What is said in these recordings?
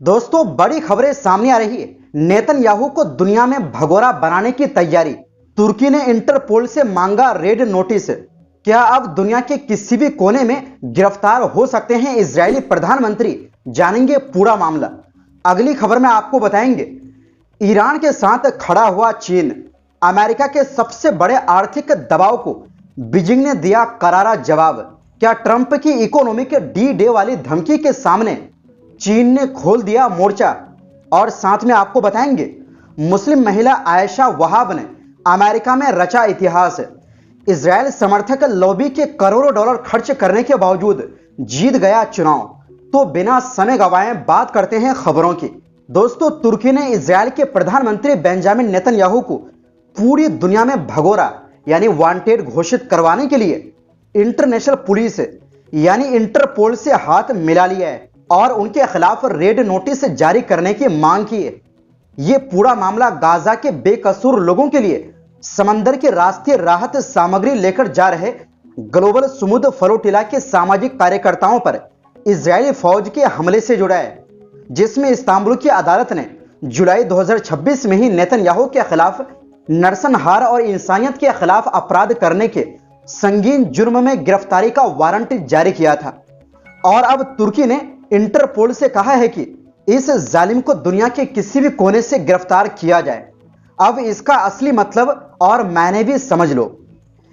दोस्तों, बड़ी खबरें सामने आ रही है। नेतन्याहू को दुनिया में भगोड़ा बनाने की तैयारी। तुर्की ने इंटरपोल से मांगा रेड नोटिस। क्या अब दुनिया के किसी भी कोने में गिरफ्तार हो सकते हैं इजरायली प्रधानमंत्री? जानेंगे पूरा मामला। अगली खबर में आपको बताएंगे ईरान के साथ खड़ा हुआ चीन। अमेरिका के सबसे बड़े आर्थिक दबाव को बीजिंग ने दिया करारा जवाब। क्या ट्रंप की इकोनॉमिक डी डे वाली धमकी के सामने चीन ने खोल दिया मोर्चा? और साथ में आपको बताएंगे मुस्लिम महिला आयशा वहाब ने अमेरिका में रचा इतिहास। इजरायल समर्थक लॉबी के करोड़ों डॉलर खर्च करने के बावजूद जीत गया चुनाव। तो बिना समय गंवाए बात करते हैं खबरों की। दोस्तों, तुर्की ने इजरायल के प्रधानमंत्री बेंजामिन नेतन्याहू को पूरी दुनिया में भगोड़ा यानी वांटेड घोषित करवाने के लिए इंटरनेशनल पुलिस यानी इंटरपोल से हाथ मिला लिया है और उनके खिलाफ रेड नोटिस जारी करने की मांग की है। यह पूरा मामला गाजा के बेकसूर लोगों के लिए समंदर के रास्ते राहत सामग्री लेकर जा रहे ग्लोबल समुद्र फ्लोटिला के सामाजिक कार्यकर्ताओं पर इजरायली फौज के हमले से जुड़ा है, जिसमें इस्तांबुल की अदालत ने जुलाई 2026 में ही नेतन्याहू के खिलाफ नरसंहार और इंसानियत के खिलाफ अपराध करने के संगीन जुर्म में गिरफ्तारी का वारंट जारी किया था। और अब तुर्की ने इंटरपोल से कहा है कि इस जालिम को दुनिया के किसी भी कोने से गिरफ्तार किया जाए। अब इसका असली मतलब और मैंने भी समझ लो।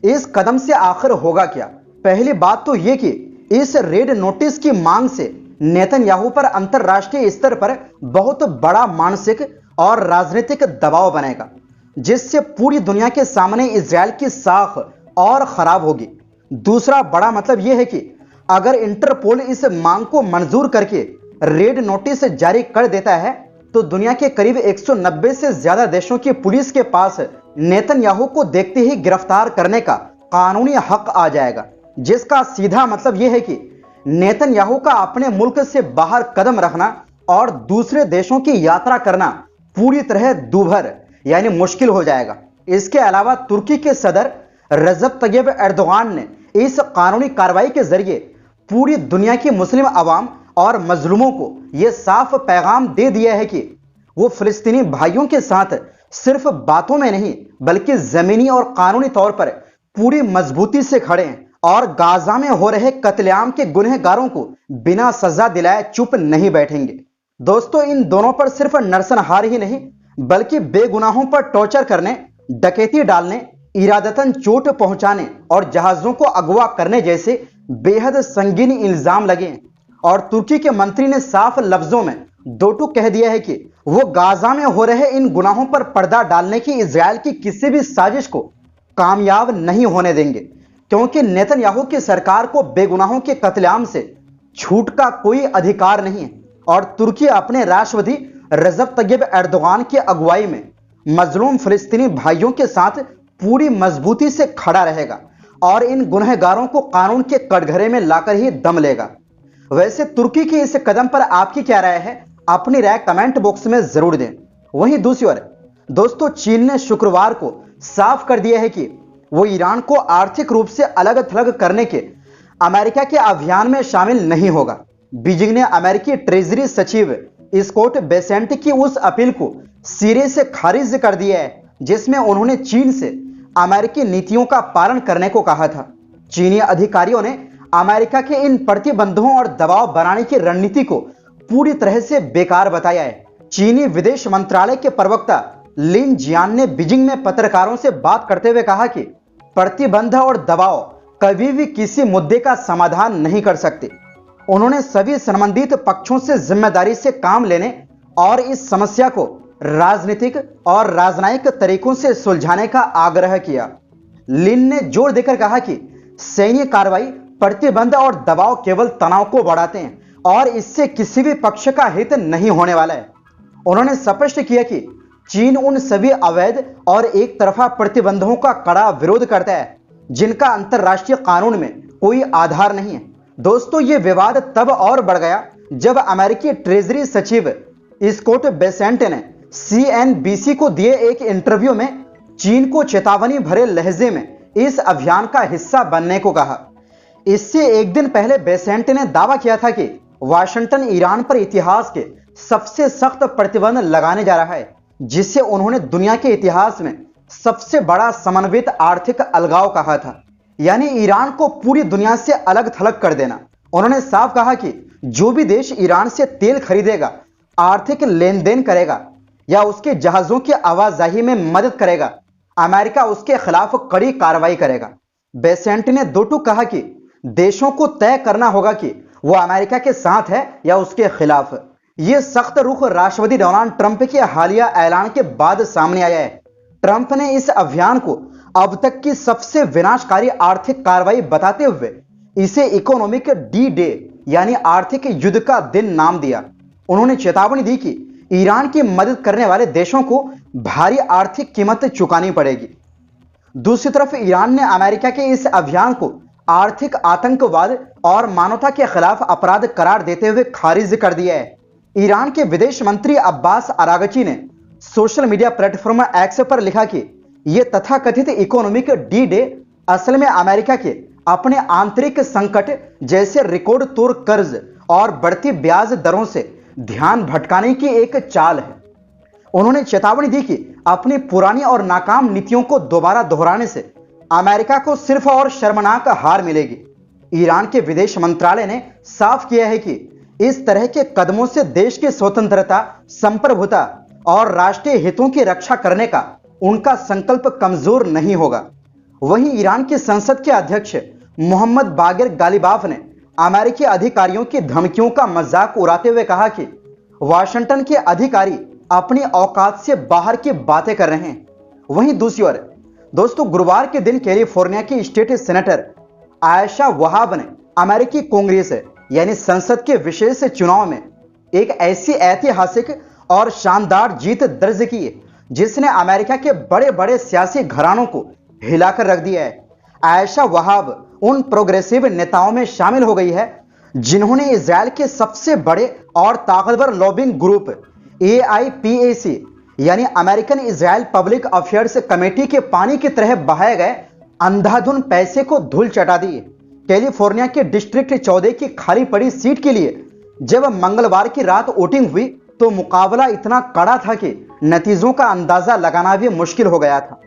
इस कदम से आखिर होगा क्या? पहली बात तो यह कि इस रेड नोटिस की मांग से नेतन्याहू पर अंतरराष्ट्रीय स्तर पर बहुत बड़ा मानसिक और राजनीतिक दबाव बनेगा, जिससे पूरी दुनिया के सामने इजरायल की साख और खराब होगी। दूसरा बड़ा मतलब यह है कि अगर इंटरपोल इस मांग को मंजूर करके रेड नोटिस जारी कर देता है तो दुनिया के करीब 190 से ज्यादा देशों की पुलिस के पास नेतन्याहू को देखते ही गिरफ्तार करने का कानूनी हक आ जाएगा, जिसका सीधा मतलब यह है कि नेतन्याहू का अपने मुल्क से बाहर कदम रखना और दूसरे देशों की यात्रा करना पूरी तरह दूभर यानी मुश्किल हो जाएगा। इसके अलावा तुर्की के सदर रजब तैयब एर्दोगान ने इस कानूनी कार्रवाई के जरिए पूरी दुनिया की मुस्लिम अवाम और मजलूमों को यह साफ पैगाम दे दिया है कि वो फिलिस्तीनी भाइयों के साथ सिर्फ बातों में नहीं बल्कि जमीनी और कानूनी तौर पर पूरी मजबूती से खड़े हैं और गाजा में हो रहे कत्लेआम के गुनहगारों को बिना सजा दिलाए चुप नहीं बैठेंगे। दोस्तों, इन दोनों पर सिर्फ नरसंहार ही नहीं बल्कि बेगुनाहों पर टॉर्चर करने, डकैती डालने, इरादतन चोट पहुंचाने और जहाजों को अगवा करने जैसे बेहद संगीन इल्जाम लगे। और तुर्की के मंत्री ने साफ लफ्जों में दो टूक कह दिया है कि वो गाजा में हो रहे इन गुनाहों पर पर्दा डालने की इजरायल की किसी भी साजिश को कामयाब नहीं होने देंगे, क्योंकि नेतन्याहू की सरकार को बेगुनाहों के कत्लेआम से छूट का कोई अधिकार नहीं है। और तुर्की अपने राष्ट्रपति रजब तैयब एर्दोगान की अगुवाई में मजलूम फिलिस्तीनी भाइयों के साथ पूरी मजबूती से खड़ा रहेगा और इन गुनहगारों को कानून के कटघरे में लाकर ही दम लेगा। वैसे तुर्की के इस कदम पर आपकी क्या राय है? अपनी राय कमेंट बॉक्स में जरूर दें। वहीं दूसरी ओर दोस्तों, चीन ने शुक्रवार को साफ कर दिया है कि वो ईरान को आर्थिक रूप से अलग थलग करने के अमेरिका के अभियान में शामिल नहीं होगा। बीजिंग ने अमेरिकी ट्रेजरी सचिव स्कॉट बेसेंट की उस अपील को सिरे से खारिज कर दिया है जिसमें उन्होंने चीन से अमेरिकी नीतियों का पालन करने को कहा था। चीनी अधिकारियों ने अमेरिका के इन प्रतिबंधों और दबाव बनाने की रणनीति को पूरी तरह से बेकार बताया है। चीनी विदेश मंत्रालय के प्रवक्ता लिन जियान ने बीजिंग में पत्रकारों से बात करते हुए कहा कि प्रतिबंध और दबाव कभी भी किसी मुद्दे का समाधान नहीं कर सकते। उन्होंने सभी संबंधित पक्षों से जिम्मेदारी से काम लेने और इस समस्या को राजनीतिक और राजनयिक तरीकों से सुलझाने का आग्रह किया। लिन ने जोर देकर कहा कि सैन्य कार्रवाई, प्रतिबंध और दबाव केवल तनाव को बढ़ाते हैं और इससे किसी भी पक्ष का हित नहीं होने वाला है। उन्होंने स्पष्ट किया कि चीन उन सभी अवैध और एक तरफा प्रतिबंधों का कड़ा विरोध करता है जिनका अंतरराष्ट्रीय कानून में कोई आधार नहीं है। दोस्तों, ये विवाद तब और बढ़ गया जब अमेरिकी ट्रेजरी सचिव स्कॉट बेसेंट ने CNBC को दिए एक इंटरव्यू में चीन को चेतावनी भरे लहजे में इस अभियान का हिस्सा बनने को कहा। इससे एक दिन पहले बेसेंट ने दावा किया था कि वाशिंगटन ईरान पर इतिहास के सबसे सख्त प्रतिबंध लगाने जा रहा है, जिसे उन्होंने दुनिया के इतिहास में सबसे बड़ा समन्वित आर्थिक अलगाव कहा था, यानी ईरान को पूरी दुनिया से अलग थलग कर देना। उन्होंने साफ कहा कि जो भी देश ईरान से तेल खरीदेगा, आर्थिक लेन देन करेगा या उसके जहाजों की आवाजाही में मदद करेगा, अमेरिका उसके खिलाफ कड़ी कार्रवाई करेगा। बेसेंट ने दो टूक कहा कि देशों को तय करना होगा कि वो अमेरिका के साथ है या उसके खिलाफ। यह सख्त रुख राष्ट्रपति डोनाल्ड ट्रंप के हालिया ऐलान के बाद सामने आया है। ट्रंप ने इस अभियान को अब तक की सबसे विनाशकारी आर्थिक कार्रवाई बताते हुए इसे इकोनॉमिक डी डे यानी आर्थिक युद्ध का दिन नाम दिया। उन्होंने चेतावनी दी कि ईरान की मदद करने वाले देशों को भारी आर्थिक कीमत चुकानी पड़ेगी। दूसरी तरफ ईरान ने अमेरिका के इस अभियान को आर्थिक आतंकवाद और मानवता के खिलाफ अपराध करार देते हुए खारिज कर दिया है। ईरान के विदेश मंत्री अब्बास अरागची ने सोशल मीडिया प्लेटफॉर्म एक्स पर लिखा कि यह तथाकथित इकोनॉमिक डी डे असल में अमेरिका के अपने आंतरिक संकट जैसे रिकॉर्ड तोड़ कर्ज और बढ़ती ब्याज दरों से ध्यान भटकाने की एक चाल है। उन्होंने चेतावनी दी कि अपनी पुरानी और नाकाम नीतियों को दोबारा दोहराने से अमेरिका को सिर्फ और शर्मनाक हार मिलेगी। ईरान के विदेश मंत्रालय ने साफ किया है कि इस तरह के कदमों से देश की स्वतंत्रता, संप्रभुता और राष्ट्रीय हितों की रक्षा करने का उनका संकल्प कमजोर नहीं होगा। वहीं ईरान की संसद के अध्यक्ष मोहम्मद बागिर गालिबाफ ने अमेरिकी अधिकारियों की धमकियों का मजाक उड़ाते हुए कहा कि वाशिंगटन के अधिकारी अपनी औकात से बाहर की बातें कर रहे हैं। वहीं दूसरी ओर दोस्तों, गुरुवार के दिन कैलिफोर्निया की स्टेट सेनेटर आयशा वहाब ने अमेरिकी कांग्रेस यानी संसद के विशेष चुनाव में एक ऐसी ऐतिहासिक और शानदार जीत दर्ज की है जिसने अमेरिका के बड़े बड़े सियासी घरानों को हिलाकर रख दिया है। आयशा वहाब उन प्रोग्रेसिव नेताओं में शामिल हो गई है जिन्होंने इजराइल के सबसे बड़े और ताकतवर लॉबिंग ग्रुप AIPAC यानी American Israel public affairs committee के पानी की तरह बहाए गए अंधाधुन पैसे को धूल चटा दी। कैलिफोर्निया के डिस्ट्रिक्ट 14 की खाली पड़ी सीट के लिए जब मंगलवार की रात वोटिंग हुई तो मुकाबला इतना कड़ा था कि नतीजों का अंदाजा लगाना भी मुश्किल हो गया था,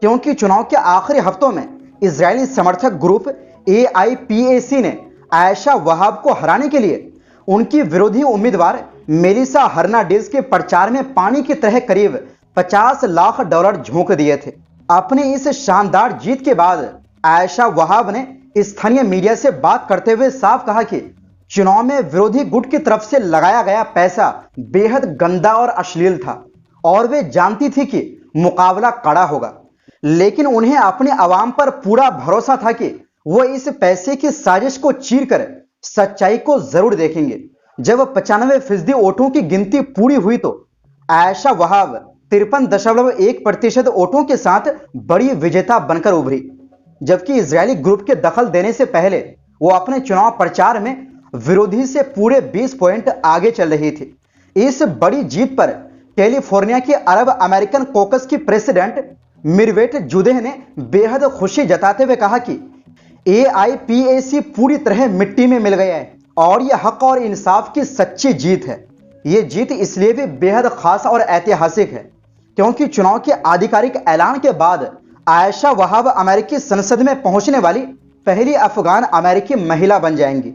क्योंकि चुनाव के आखिरी हफ्तों में इजरायली समर्थक ग्रुप AIPAC ने आयशा वहाब को हराने के लिए उनकी विरोधी उम्मीदवार मेलिसा हर्नांडेज के प्रचार में पानी की तरह करीब $50 लाख झोंक दिए थे। अपनी इस शानदार जीत के बाद आयशा वहाब ने स्थानीय मीडिया से बात करते हुए साफ कहा कि चुनाव में विरोधी गुट की तरफ से लगाया गया पैसा बेहद गंदा और अश्लील था और वे जानती थी कि मुकाबला कड़ा होगा, लेकिन उन्हें अपने अवाम पर पूरा भरोसा था कि वो इस पैसे की साजिश को चीरकर सच्चाई को जरूर देखेंगे। जब 95% वोटों की गिनती पूरी हुई तो आयशा वहाब 53.1% वोटों के साथ बड़ी विजेता बनकर उभरी, जबकि इजरायली ग्रुप के दखल देने से पहले वो अपने चुनाव प्रचार में विरोधी से पूरे 20 पॉइंट आगे चल रही थी। इस बड़ी जीत पर कैलिफोर्निया के अरब अमेरिकन कॉकस की प्रेसिडेंट मिरवेट जुदेह ने बेहद खुशी जताते हुए कहा कि AIPAC पूरी तरह मिट्टी में मिल गया है और यह हक और इंसाफ की सच्ची जीत है। यह जीत इसलिए भी बेहद खास और ऐतिहासिक है क्योंकि चुनाव के आधिकारिक ऐलान के बाद आयशा वहाब अमेरिकी संसद में पहुंचने वाली पहली अफगान अमेरिकी महिला बन जाएंगी।